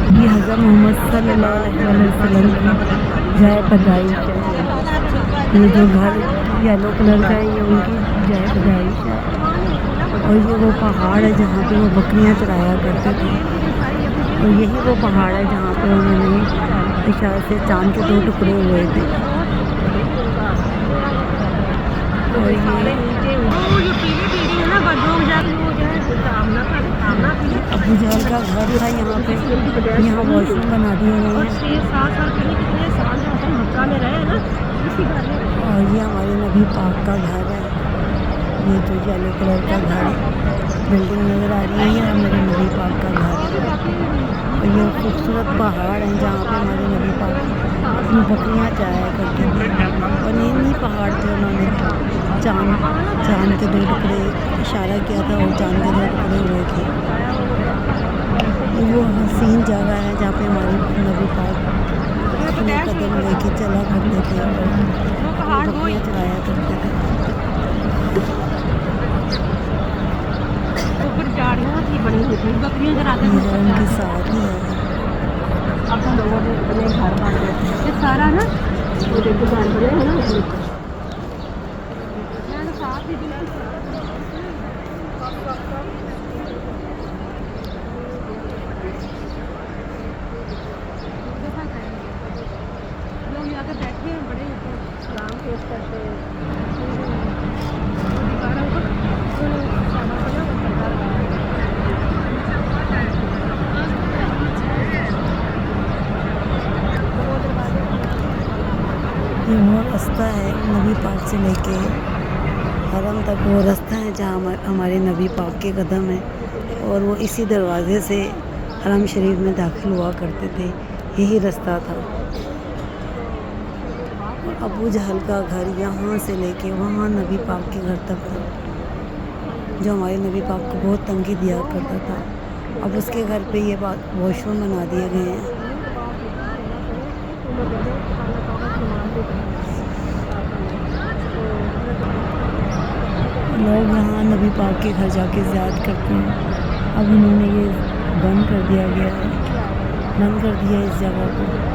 ये हज़रत मोहम्मद सल्लल्लाहु अलैहि वसल्लम की जाए पैदाइश है। ये जो घर येलो कलर का है ये उनकी जाए पैदाइश है। और ये वो पहाड़ है जहाँ पे वो बकरियाँ चराया करते थे। और यही वो पहाड़ है जहाँ पे उन्होंने इशारे से चाँद के 2 टुकड़े हुए थे। और ये अबू जहल का घर था यहाँ पे। यहाँ वॉशरूम बना दिए गए हैं। और ये हमारे नबी पाक का घर है। ये जो येलो कलर का घर बिल्डिंग नज़र आ रही है ये हमारे नबी पाक का घर है। और ये खूबसूरत पहाड़ हैं जहाँ पे हमारे नबी पाक अपनी बकरियाँ चराया करते थे। और इन्हीं पहाड़ पे उन्होंने चाँद के 2 टुकड़े इशारा किया था और चाँद के 2 टुकड़े हुए थे। वो हसीन जगह है जहाँ पे हमारे नबी पाक अपने कदम लेके चला करते थे और बकरियाँ चराया करते थे। उनके साथ ही है। अब हम लोगों ने अपने घर बन गए ये सारा ना वो देखो घर बने हैं ना साथ ही लोग यहाँ पे बैठे हैं बड़े सलाम पेश करते हैं। ये वो रास्ता है नबी पाक से लेके हरम तक। वो रास्ता है जहाँ हमारे नबी पाक के कदम है। और वो इसी दरवाज़े से हरम शरीफ में दाखिल हुआ करते थे। यही रास्ता था। अबू जहल का घर यहाँ से लेके वहाँ नबी पाक के घर तक था, जो हमारे नबी पाक को बहुत तंगी दिया करता था। अब उसके घर पे ये वॉशरूम बना दिए गए हैं। लोग यहाँ नबी पाक के घर जाके ज़ियारत करते हैं। अब इन्होंने ये बंद कर दिया गया है, बंद कर दिया इस जगह को।